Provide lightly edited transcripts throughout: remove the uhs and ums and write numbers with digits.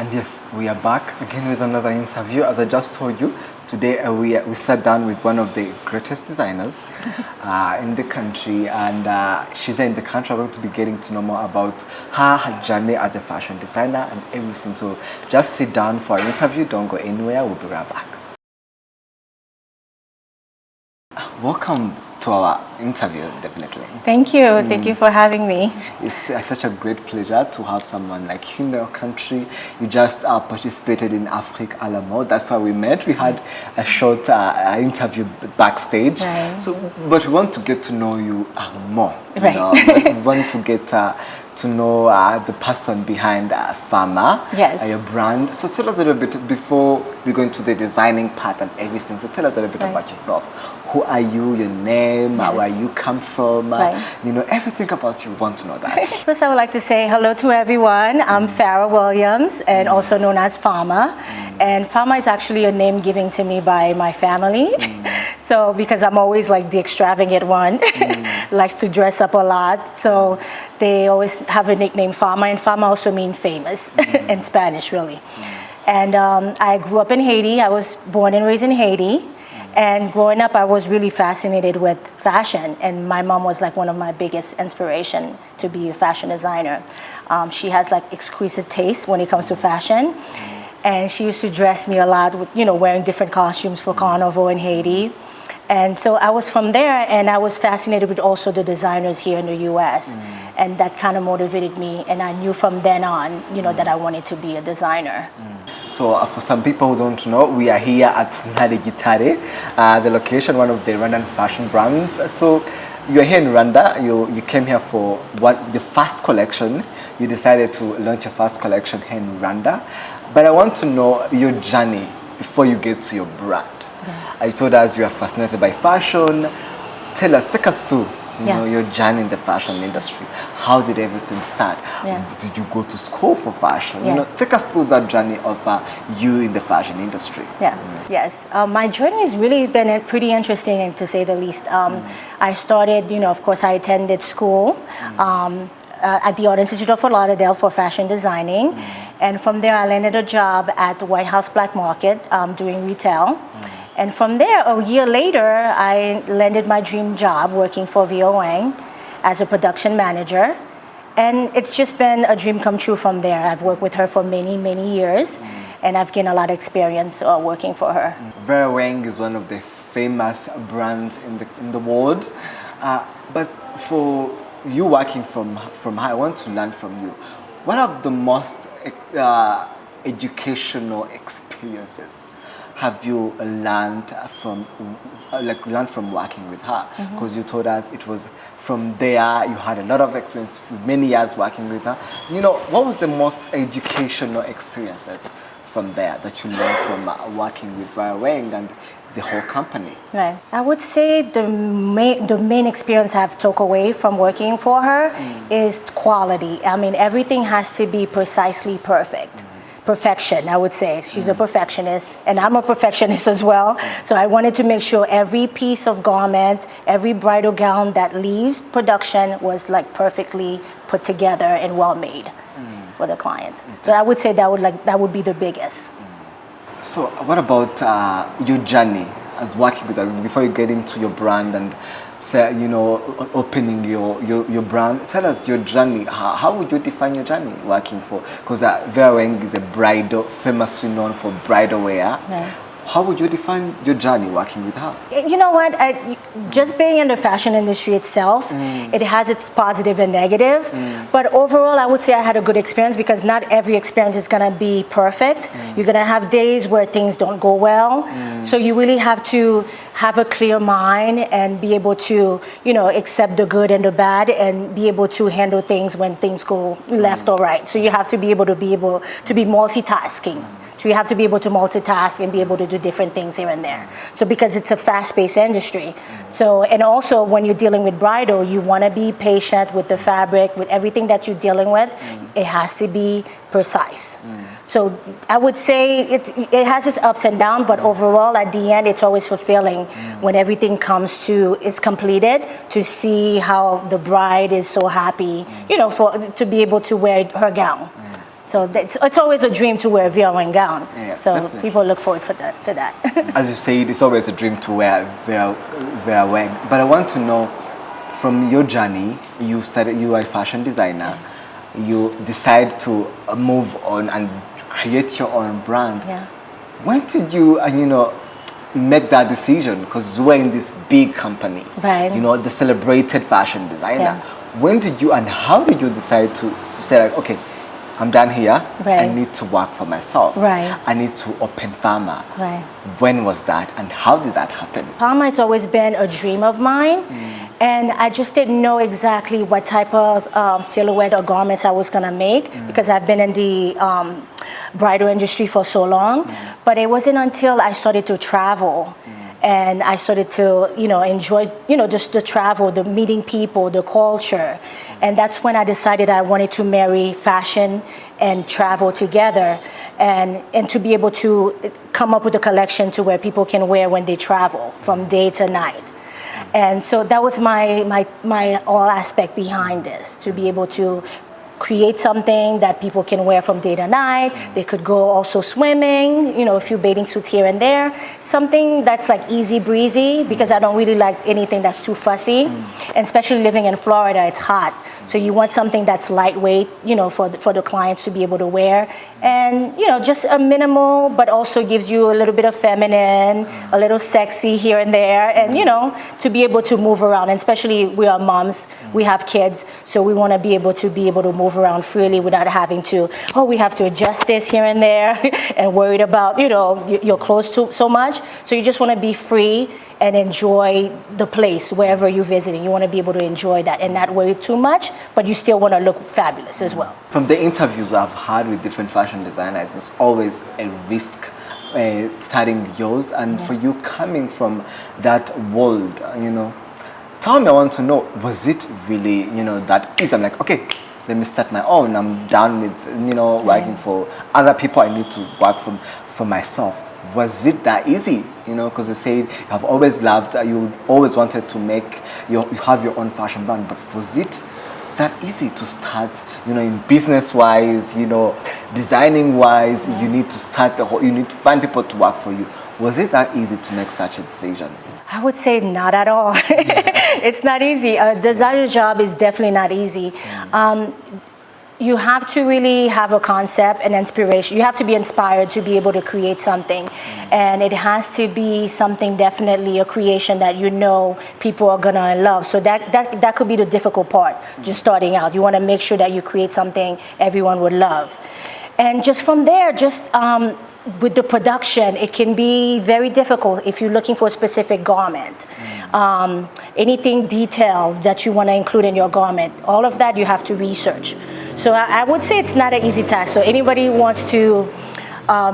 And yes, we are back again with another interview. As I just told you, today we sat down with one of the greatest designers in the country, and she's in the country. We're going to be getting to know more about her journey as a fashion designer and everything. So just sit down for an interview. Don't go anywhere. We'll be right back. Welcome to our interview, definitely. Thank you. Thank you for having me. It's such a great pleasure to have someone like you in your country. You just participated in Afrique à la Mode. That's why we met. We had a short interview backstage. Right. So, but we want to get to know you more. Right. We want to get to know the person behind Farah, yes. Your brand. So tell us a little bit before we go into the designing part and everything. So tell us a little bit about yourself. Who are you? Your name? Yes. Where you come from? You know, everything about you. We want to know that. First, I would like to say hello to everyone. I'm Farah Wiliams, and also known as Farah. And Farah is actually a name given to me by my family. So because I'm always like the extravagant one, likes to dress up a lot. So they always have a nickname Farah, and Farah also means famous in Spanish, really. And I grew up in Haiti. I was born and raised in Haiti. And growing up, I was really fascinated with fashion. And my mom was like one of my biggest inspiration to be a fashion designer. She has like exquisite taste when it comes to fashion. And she used to dress me a lot with, wearing different costumes for Carnival in Haiti. And so I was from there, and I was fascinated with also the designers here in the U.S. And that kind of motivated me. And I knew from then on, that I wanted to be a designer. So for some people who don't know, we are here at Nade Gitare, the location, one of the Rwandan fashion brands. So you're here in Rwanda. You came here for the first collection. You decided to launch your first collection here in Rwanda. But I want to know your journey before you get to your brand. I told us you are fascinated by fashion. Take us through your journey in the fashion industry. How did everything start? Did you go to school for fashion? Take us through that journey of you in the fashion industry. Yes. My journey has really been pretty interesting, to say the least. I started, of course, I attended school at the Art Institute of Fort Lauderdale for fashion designing. And from there, I landed a job at the White House Black Market doing retail. And from there, a year later, I landed my dream job working for Vera Wang as a production manager. And it's just been a dream come true from there. I've worked with her for many, many years, and I've gained a lot of experience working for her. Vera Wang is one of the famous brands in the world. But for you working from her, I want to learn from you. What are the most educational experiences have you learned from working with her? Because you told us it was from there you had a lot of experience for many years working with her. What was the most educational experiences from there that you learned from working with Vera Wang and the whole company? Right. I would say the main experience I've took away from working for her is quality. I mean, everything has to be precisely perfect. Perfection, I would say. She's a perfectionist, and I'm a perfectionist as well. So I wanted to make sure every piece of garment, every bridal gown that leaves production was like perfectly put together and well made for the clients. So I would say that would be the biggest. So what about your journey as working with her before you get into your brand and opening your brand? Tell us your journey. How would you define your journey working for? Because Vera Wang is a bridal, famously known for bridal wear. How would you define your journey working with her? You know what? Just being in the fashion industry itself, it has its positive and negative. But overall, I would say I had a good experience because not every experience is going to be perfect. You're going to have days where things don't go well. So you really have to have a clear mind and be able to, accept the good and the bad and be able to handle things when things go left or right. So you have to be able to be multitasking. So you have to be able to multitask and be able to do different things here and there. So because it's a fast-paced industry. So, and also when you're dealing with bridal, you want to be patient with the fabric, with everything that you're dealing with. It has to be precise. So I would say it has its ups and downs, but overall at the end, it's always fulfilling when everything is completed, to see how the bride is so happy, to be able to wear her gown. So it's always a dream to wear a Vera Wang gown. Yeah, so definitely. people look forward to that. As you say, it's always a dream to wear Vera Wang. But I want to know, from your journey, you are a fashion designer. You decide to move on and create your own brand. Yeah. When did you, make that decision? Because you were in this big company, Right. the celebrated fashion designer. Yeah. When did you and how did you decide to say, like, okay, I'm done here. Right. I need to work for myself. Right. I need to open Farah. Right. When was that and how did that happen? Farah has always been a dream of mine. And I just didn't know exactly what type of silhouette or garments I was gonna make because I've been in the bridal industry for so long. But it wasn't until I started to travel and I started to, enjoy, just the travel, the meeting people, the culture. And that's when I decided I wanted to marry fashion and travel together and to be able to come up with a collection to where people can wear when they travel from day to night. And so that was my all aspect behind this, to be able to create something that people can wear from day to night. They could go also swimming, a few bathing suits here and there. Something that's like easy breezy because I don't really like anything that's too fussy. And especially living in Florida, it's hot. So you want something that's lightweight, for the clients to be able to wear. And, just a minimal, but also gives you a little bit of feminine, a little sexy here and there. And, to be able to move around. And especially we are moms, we have kids. So we want to be able to move around freely without having to, we have to adjust this here and there and worried about, your clothes so much. So you just want to be free and enjoy the place wherever you're visiting. You want to be able to enjoy that and not worry too much, but you still want to look fabulous as well. From the interviews I've had with different fashion designers, it's always a risk starting yours. And for you coming from that world, tell me, I want to know, was it really, that easy? I'm like, okay, let me start my own. I'm done with, working for other people. I need to work for myself. Was it that easy? Because you said I've always loved, you always wanted to you have your own fashion brand, but was it that easy to start, in business-wise, designing-wise, you need to start you need to find people to work for you. Was it that easy to make such a decision? I would say not at all. It's not easy. A designer job is definitely not easy. You have to really have a concept and inspiration. You have to be inspired to be able to create something. And it has to be something, definitely a creation that people are gonna love. So that could be the difficult part, just starting out. You wanna make sure that you create something everyone would love. And just from there, with the production, it can be very difficult if you're looking for a specific garment. Anything detailed that you want to include in your garment, all of that you have to research. So I would say it's not an easy task. So anybody who wants to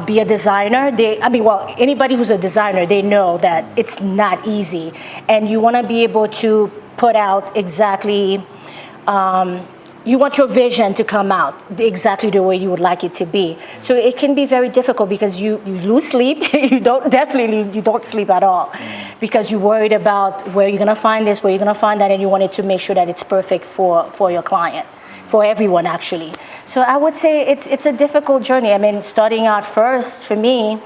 be a designer, anybody who's a designer, they know that it's not easy. And you want to be able to put out exactly, you want your vision to come out exactly the way you would like it to be. So it can be very difficult because you lose sleep. you don't sleep at all because you're worried about where you're gonna find this, where you're gonna find that, and you wanted to make sure that it's perfect for your client, for everyone actually. So I would say it's a difficult journey. I mean, starting out first for me,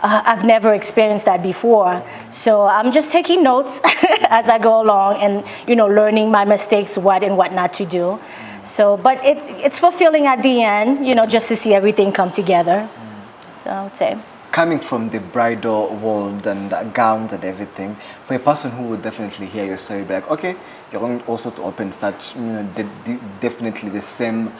I've never experienced that before. So I'm just taking notes as I go along and, learning my mistakes, what and what not to do. So, but it's fulfilling at the end, just to see everything come together. So I would say. Coming from the bridal world and gowns and everything, for a person who would definitely hear your story, be like, okay, you're going also to open such, definitely the same,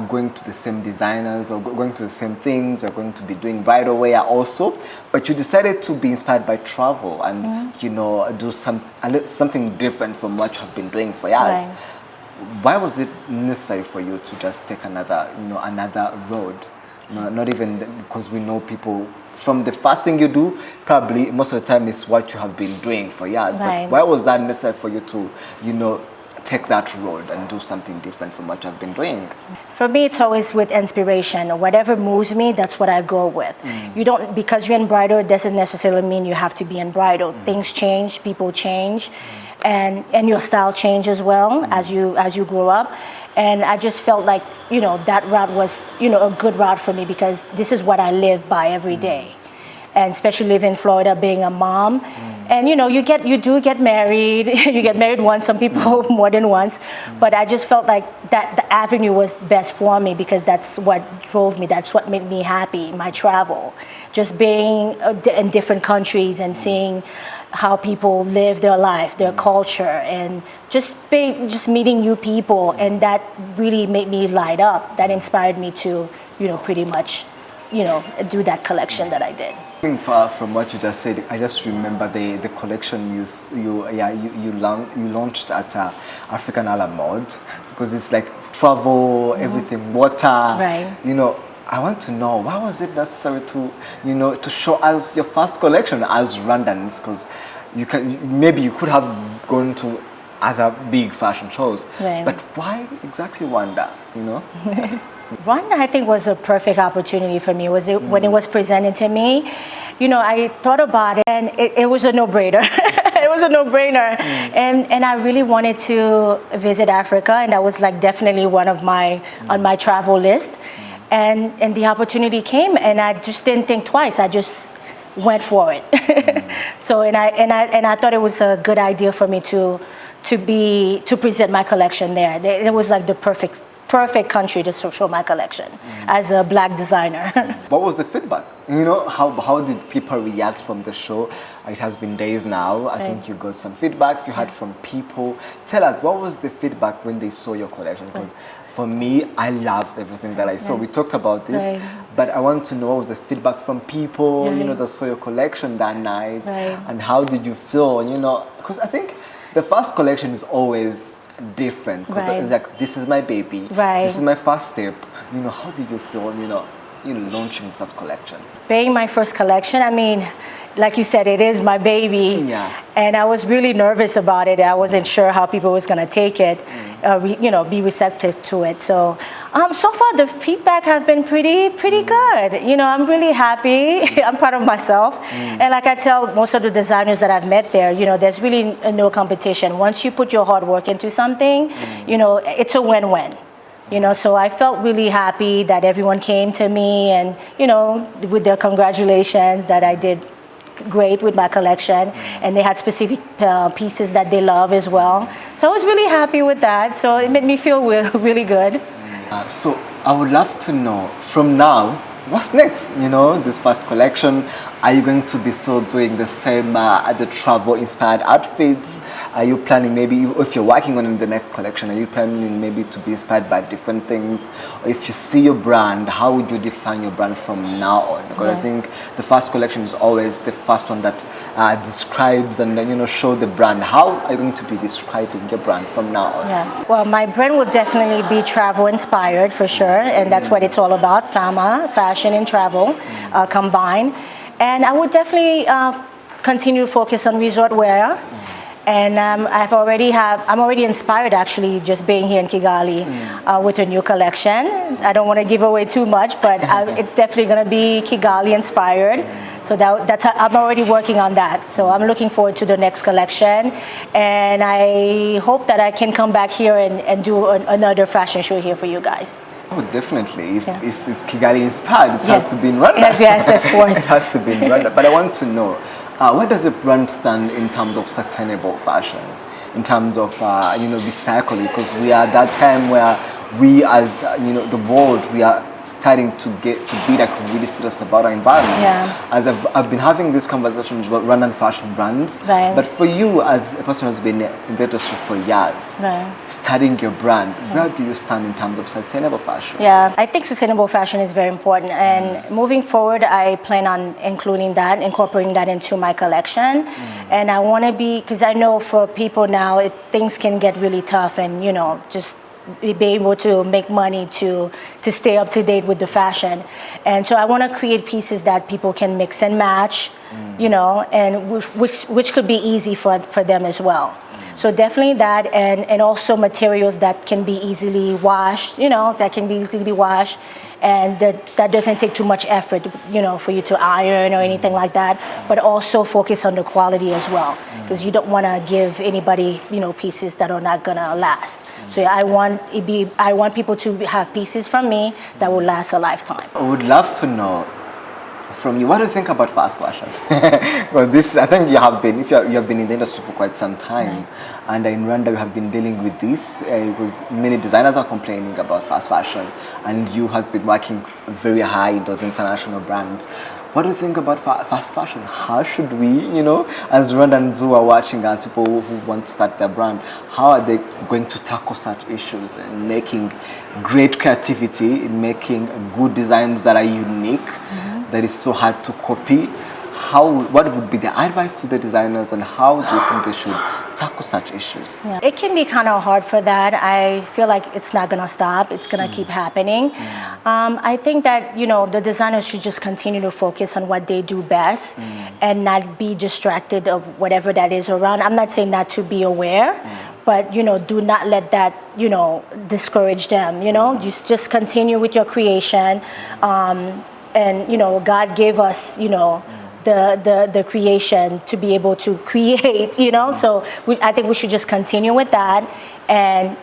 going to the same designers or going to the same things, you're going to be doing bridal wear also, but you decided to be inspired by travel and, do something different from what you've been doing for years. Right. Why was it necessary for you to just take another road? Not even because we know people from the first thing you do, probably most of the time is what you have been doing for years. Right. But why was that necessary for you to, take that road and do something different from what you have been doing? For me, it's always with inspiration. Whatever moves me, that's what I go with. You don't, because you're in bridal, it doesn't necessarily mean you have to be in bridal. Things change, people change, and your style change as well as you grow up. And I just felt like, that route was, a good route for me because this is what I live by every day. And especially living in Florida, being a mom. And you do get married. You get married once, some people more than once. But I just felt like that the avenue was best for me because that's what drove me. That's what made me happy, my travel. Just being in different countries and seeing how people live their life, their culture, and just meeting new people. And that really made me light up. That inspired me to, pretty much, do that collection that I did. From what you just said, I just remember the collection you launched at African Ala Mode, because it's like travel, everything, water. Right. I want to know, why was it necessary to show us your first collection as Rwandans? Because maybe you could have gone to other big fashion shows, right. But why exactly Rwanda? Rwanda, I think, was a perfect opportunity for me. When it was presented to me, I thought about it, and it was a no-brainer. It was a no-brainer, and I really wanted to visit Africa, and that was like definitely one of on my travel list. And the opportunity came, and I just didn't think twice. I just went for it. So and I thought it was a good idea for me to present my collection there. It was like the perfect country to show my collection as a Black designer. What was the feedback? How did people react from the show? It has been days now. I think you got some feedbacks you had from people. Tell us, what was the feedback when they saw your collection? Because for me, I loved everything that I saw. We talked about this, but I want to know what was the feedback from people, that saw your collection that night, and how did you feel? Because I think the first collection is always different, because it's like, this is my baby, this is my first step. How did you feel, launching this collection? Being my first collection, I mean, like you said, it is my baby, and I was really nervous about it. I wasn't sure how people was gonna take it, be receptive to it. So, so far the feedback has been pretty good. I'm really happy. I'm proud of myself, and like I tell most of the designers that I've met there, there's really no competition. Once you put your hard work into something, it's a win-win. So I felt really happy that everyone came to me and, with their congratulations that I did great with my collection, and they had specific pieces that they love as well. So I was really happy with that. So it made me feel really good. So I would love to know, from now, what's next? This first collection, are you going to be still doing the same the travel inspired outfits? Are you planning, maybe if you're working on the next collection, are you planning maybe to be inspired by different things? Or if you see your brand, how would you define your brand from now on? Because I think the first collection is always the first one that describes and then show the brand. How are you going to be describing your brand from now on? Well, my brand will definitely be travel inspired for sure, and that's what it's all about. Fashion and travel combined. And I would definitely continue to focus on resort wear. And I'm already inspired, actually, just being here in Kigali with a new collection. I don't want to give away too much, but it's definitely going to be Kigali inspired. So I'm already working on that. So I'm looking forward to the next collection, and I hope that I can come back here and do another fashion show here for you guys. Oh, definitely. If it's Kigali inspired, it has to be in Rwanda. Yes, of course. It has to be in Rwanda. But I want to know, where does the brand stand in terms of sustainable fashion, in terms of recycling? Because we are at that time where we, as the world, we are starting to be like really serious about our environment. As I've been having these conversations about Rwandan fashion brands, but for you, as a person who's been in the industry for years, studying your brand, where do you stand in terms of sustainable fashion? I think sustainable fashion is very important, and moving forward, I plan on incorporating that into my collection. And I want to because I know for people now, things can get really tough, and just be able to make money to stay up to date with the fashion. And so I want to create pieces that people can mix and match, and which could be easy for them as well. So definitely that, and also materials that can be easily washed, and that doesn't take too much effort, for you to iron or anything like that, but also focus on the quality as well, because you don't want to give anybody, pieces that are not gonna last. So I want people to have pieces from me that will last a lifetime. I would love to know from you, what do you think about fast fashion? Well, I think you have been, you have been in the industry for quite some time, and in Rwanda you have been dealing with this because many designers are complaining about fast fashion, and you have been working very high in those international brands. What do you think about fast fashion? How should we, as Rwandans who are watching us, people who want to start their brand, how are they going to tackle such issues and making great creativity, in making good designs that are unique, that is so hard to copy? What would be the advice to the designers, and how do you think they should tackle such issues? Yeah. It can be kind of hard for that. I feel like it's not going to stop. It's going to keep happening. I think that, the designers should just continue to focus on what they do best and not be distracted of whatever that is around. I'm not saying not to be aware, but, do not let that, discourage them, Just continue with your creation. And, God gave us, the creation to be able to create, So I think we should just continue with that and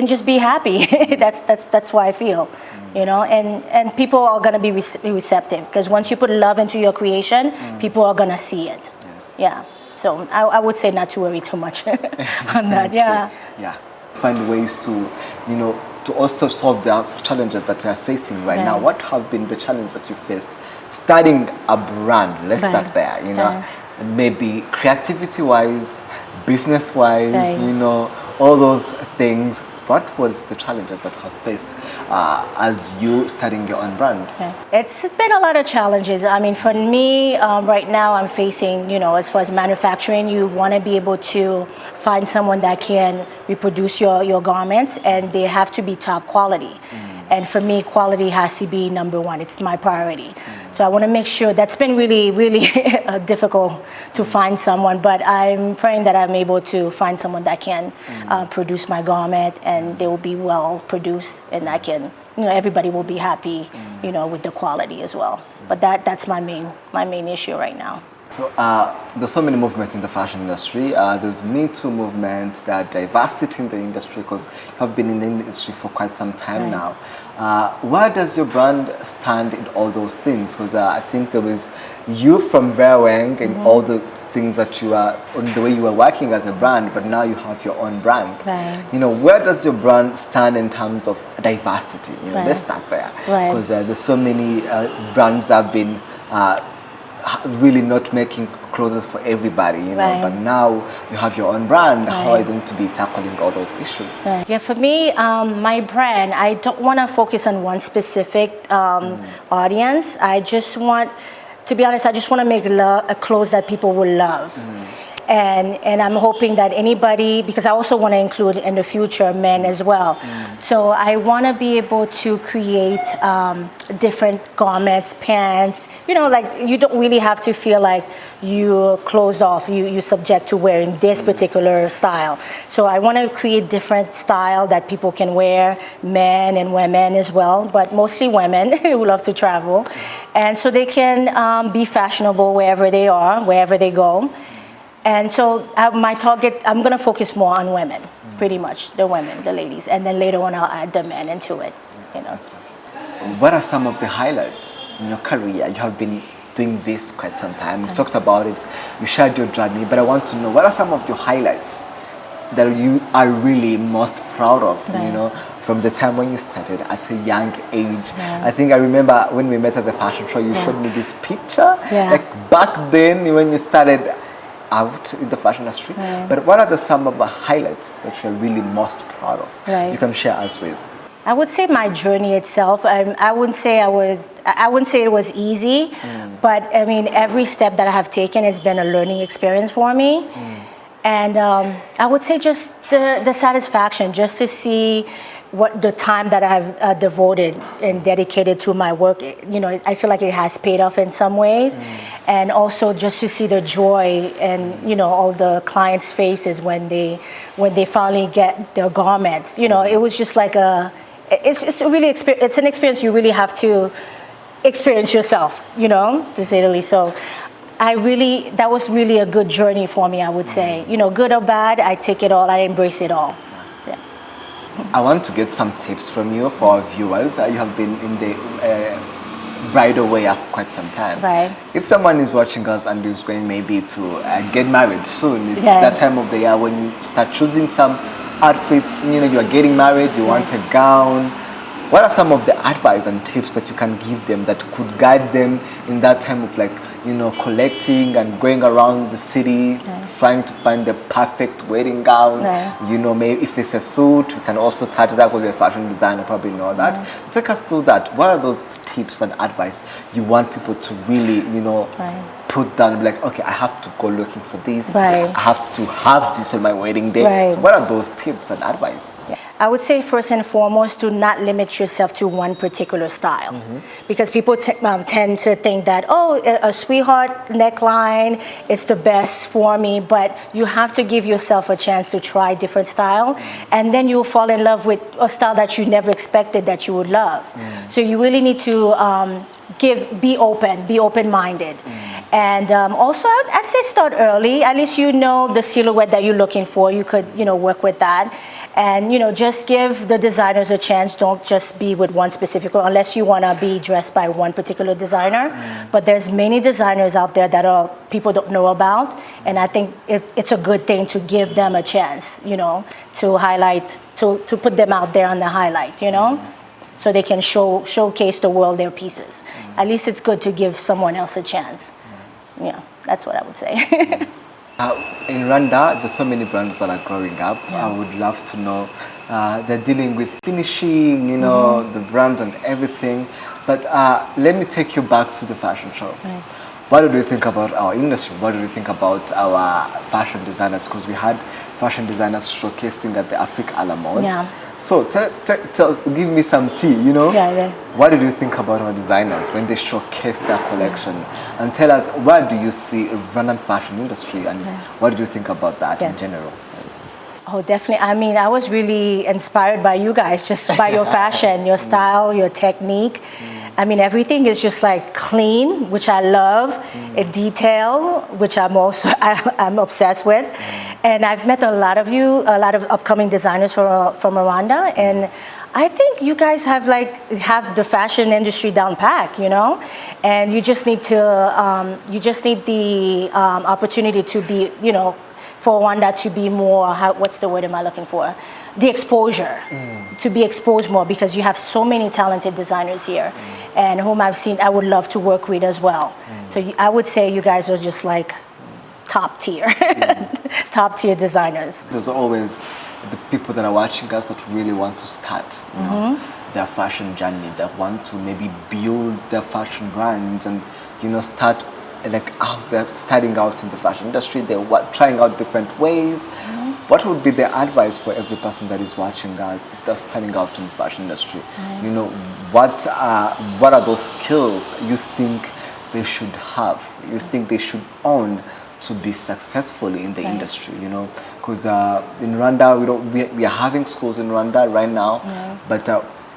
just be happy. That's why I feel, and people are going to be receptive, because once you put love into your creation, people are going to see it. Yes. Yeah. So I would say not to worry too much on that. Yeah. Yeah. Find ways to, to also solve the challenges that you are facing right now. What have been the challenges that you faced starting a brand? Let's start there, maybe creativity-wise, business-wise, all those things. What was the challenges that you have faced as you starting your own brand? It's been a lot of challenges. I mean, for me, right now I'm facing, as far as manufacturing, you want to be able to find someone that can reproduce your garments, and they have to be top quality. And for me, quality has to be number one. It's my priority. So I want to make sure. That's been really, really difficult to find someone, but I'm praying that I'm able to find someone that can produce my garment, and they will be well produced, and I can, everybody will be happy, with the quality as well. But that's my main issue right now. So there's so many movements in the fashion industry. There's Me Too movement, there's diversity in the industry, because you have been in the industry for quite some time now. Where does your brand stand in all those things? Because I think there was you from Vera Wang and all the things that you are, on the way you were working as a brand, but now you have your own brand. Where does your brand stand in terms of diversity? Let's start there. Because there's so many brands that have been really not making clothes for everybody, but now you have your own brand. How are you going to be tackling all those issues? Yeah, for me, my brand, I don't want to focus on one specific audience. I just want, to be honest, I just want to make a clothes that people will love. And I'm hoping that anybody, because I also want to include in the future men as well. So I want to be able to create different garments, pants, like you don't really have to feel like you're closed off, you're subject to wearing this particular style. So I want to create different style that people can wear, men and women as well, but mostly women who love to travel. And so they can be fashionable wherever they are, wherever they go. And so my target, I'm going to focus more on women, pretty much, the women, the ladies. And then later on, I'll add the men into it, What are some of the highlights in your career? You have been doing this quite some time. You talked about it. You shared your journey. But I want to know, what are some of your highlights that you are really most proud of, from the time when you started at a young age? I think I remember when we met at the fashion show, you showed me this picture. Like back then when you started out in the fashion industry, but what are some of the highlights that you're really most proud of? You can share us with. I would say my journey itself. I wouldn't say it was easy, but I mean every step that I have taken has been a learning experience for me, and I would say just the satisfaction, just to see what the time that I've devoted and dedicated to my work, I feel like it has paid off in some ways. And also just to see the joy and, all the clients' faces when they finally get their garments. It was just like it's an experience you really have to experience yourself, to say the least. So that was really a good journey for me, I would say. Good or bad, I take it all, I embrace it all. I want to get some tips from you for our viewers. You have been in the bridal way for quite some time. Right. If someone is watching us and is going maybe to get married soon, it's that time of the year when you start choosing some outfits. You know, you are getting married, you want a gown. What are some of the advice and tips that you can give them that could guide them in that time of, like, you know, collecting and going around the city, trying to find the perfect wedding gown? You know, maybe if it's a suit, you can also touch that because you're a fashion designer, probably know that. So take us through that. What are those tips and advice you want people to really, you know, put down, like, okay, I have to go looking for this. I have to have this on my wedding day. So what are those tips and advice? I would say first and foremost, do not limit yourself to one particular style, because people tend to think that, oh, a sweetheart neckline is the best for me, but you have to give yourself a chance to try different style, and then you'll fall in love with a style that you never expected that you would love. So you really need to be open-minded. And also, I'd say start early. At least you know the silhouette that you're looking for. You could, you know, work with that. And, you know, just give the designers a chance. Don't just be with one specific one, unless you want to be dressed by one particular designer. But there's many designers out there that people don't know about. And I think it's a good thing to give them a chance, you know, to highlight, to put them out there on the highlight, you know, so they can showcase the world their pieces. At least it's good to give someone else a chance. Yeah, that's what I would say. In Rwanda, there's so many brands that are growing up. I would love to know, they're dealing with finishing, you know, the brands and everything. But let me take you back to the fashion show. What do you think about our industry? What do you think about our fashion designers? Because we had fashion designers showcasing at the Africa Alamode. So give me some tea, you know? What did you think about our designers when they showcased their collection? And tell us, where do you see a Rwandan fashion industry, and what did you think about that in general? Oh, definitely. I mean, I was really inspired by you guys, just by your fashion, your style, your technique. I mean, everything is just like clean, which I love, in detail, which I'm obsessed with. And I've met a lot of upcoming designers from Rwanda, and I think you guys have the fashion industry down pat, you know, and you just need the opportunity to be, you know, for Rwanda to be more, what's the word am I looking for? The exposure, to be exposed more, because you have so many talented designers here, and whom I've seen, I would love to work with as well. So I would say you guys are just like top tier, top tier designers. There's always the people that are watching us that really want to start, you know, their fashion journey, that want to maybe build their fashion brands and, you know, start like they're starting out in the fashion industry. They're trying out different ways. What would be the advice for every person that is watching us if they're starting out in the fashion industry? You know, what are those skills you think they should have? You think they should own to be successful in the industry? You know, because in Rwanda we are having schools in Rwanda right now, but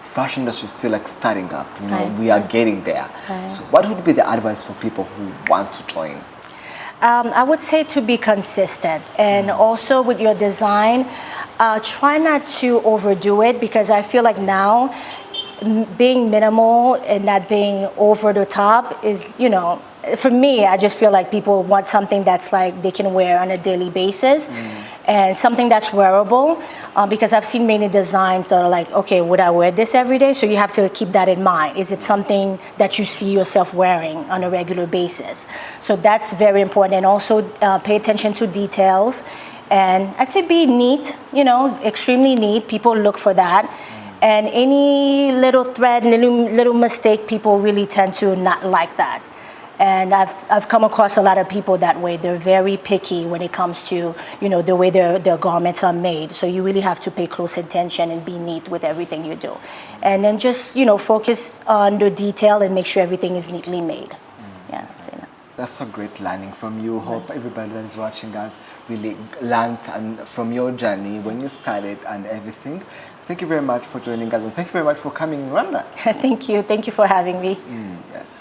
fashion industry is still like starting up. You know, we are getting there. So, what would be the advice for people who want to join? I would say to be consistent, and also with your design, try not to overdo it, because I feel like now being minimal and not being over the top is, you know, for me, I just feel like people want something that's like they can wear on a daily basis, and something that's wearable, because I've seen many designs that are like, okay, would I wear this every day? So you have to keep that in mind. Is it something that you see yourself wearing on a regular basis? So that's very important. And also pay attention to details. And I'd say be neat, you know, extremely neat. People look for that. And any little thread, little mistake, people really tend to not like that. And I've come across a lot of people that way. They're very picky when it comes to, you know, the way their garments are made. So you really have to pay close attention and be neat with everything you do. And then just, you know, focus on the detail and make sure everything is neatly made. Yeah, I'd say that. That's a great learning from you. Hope everybody that is watching us really learned from your journey when you started and everything. Thank you very much for joining us, and thank you very much for coming in Rwanda. Thank you. Thank you for having me. Yes.